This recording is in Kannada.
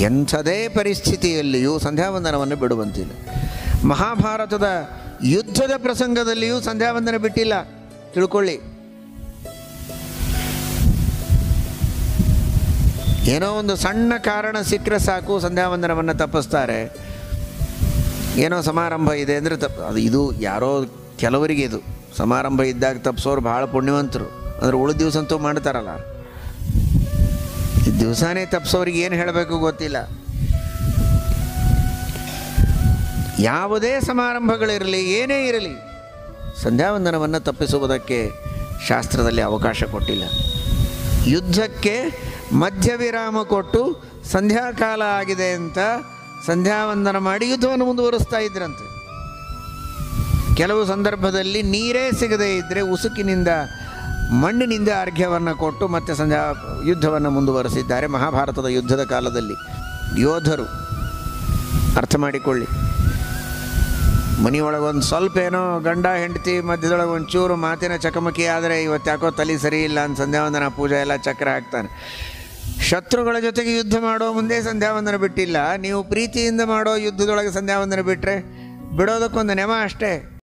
ಎಂಥದೇ ಪರಿಸ್ಥಿತಿಯಲ್ಲಿಯೂ ಸಂಧ್ಯಾವಂದನವನ್ನು ಬಿಡುವಂತಿಲ್ಲ. ಮಹಾಭಾರತದ ಯುದ್ಧದ ಪ್ರಸಂಗದಲ್ಲಿಯೂ ಸಂಧ್ಯಾವಂದನ ಬಿಟ್ಟಿಲ್ಲ, ತಿಳ್ಕೊಳ್ಳಿ. ಏನೋ ಒಂದು ಸಣ್ಣ ಕಾರಣ ಸಿಕ್ಕರೆ ಸಾಕು ಸಂಧ್ಯಾವಂದನವನ್ನು ತಪ್ಪಿಸ್ತಾರೆ. ಏನೋ ಸಮಾರಂಭ ಇದೆ ಅಂದರೆ ಅದು ಇದು ಯಾರೋ ಕೆಲವರಿಗೆ ಇದು ಸಮಾರಂಭ ಇದ್ದಾಗ ತಪ್ಪಿಸೋರು ಭಾಳ ಪುಣ್ಯವಂತರು. ಅಂದರೆ ಉಳಿದ ದಿವಸ ಅಂತೂ ಮಾಡ್ತಾರಲ್ಲ, ಈ ದಿವಸನೇ ತಪ್ಪಿಸೋರಿಗೆ ಏನು ಹೇಳಬೇಕು ಗೊತ್ತಿಲ್ಲ. ಯಾವುದೇ ಸಮಾರಂಭಗಳಿರಲಿ, ಏನೇ ಇರಲಿ, ಸಂಧ್ಯಾವಂದನವನ್ನು ತಪ್ಪಿಸುವುದಕ್ಕೆ ಶಾಸ್ತ್ರದಲ್ಲಿ ಅವಕಾಶ ಕೊಟ್ಟಿಲ್ಲ. ಯುದ್ಧಕ್ಕೆ ಮಧ್ಯ ವಿರಾಮ ಕೊಟ್ಟು ಸಂಧ್ಯಾಕಾಲ ಆಗಿದೆ ಅಂತ ಸಂಧ್ಯಾವಂದನ ಮಾಡಿ ಯುದ್ಧವನ್ನು ಮುಂದುವರಿಸ್ತಾ ಇದ್ರಂತೆ. ಕೆಲವು ಸಂದರ್ಭದಲ್ಲಿ ನೀರೇ ಸಿಗದೇ ಇದ್ದರೆ ಉಸುಕಿನಿಂದ, ಮಣ್ಣಿನಿಂದ ಅರ್ಘ್ಯವನ್ನು ಕೊಟ್ಟು ಮತ್ತೆ ಯುದ್ಧವನ್ನು ಮುಂದುವರೆಸಿದ್ದಾರೆ ಮಹಾಭಾರತದ ಯುದ್ಧದ ಕಾಲದಲ್ಲಿ ಯೋಧರು. ಅರ್ಥ ಮಾಡಿಕೊಳ್ಳಿ. ಮನೆಯೊಳಗೊಂದು ಸ್ವಲ್ಪ ಏನೋ ಗಂಡ ಹೆಂಡತಿ ಮಧ್ಯದೊಳಗೆ ಒಂಚೂರು ಮಾತಿನ ಚಕಮಕಿ ಆದರೆ ಇವತ್ತು ಯಾಕೋ ತಲೆ ಸರಿ ಇಲ್ಲ ಅಂತ ಸಂಧ್ಯಾವಂದನ ಪೂಜೆ ಎಲ್ಲ ಚಕ್ರ ಹಾಕ್ತಾನೆ. ಶತ್ರುಗಳ ಜೊತೆಗೆ ಯುದ್ಧ ಮಾಡೋ ಮುಂದೆ ಸಂಧ್ಯಾವಂದನ ಬಿಟ್ಟಿಲ್ಲ. ನೀವು ಪ್ರೀತಿಯಿಂದ ಮಾಡೋ ಯುದ್ಧದೊಳಗೆ ಸಂಧ್ಯಾವಂದನ ಬಿಟ್ಟರೆ ಬಿಡೋದಕ್ಕೊಂದು ನೆಮ ಅಷ್ಟೇ.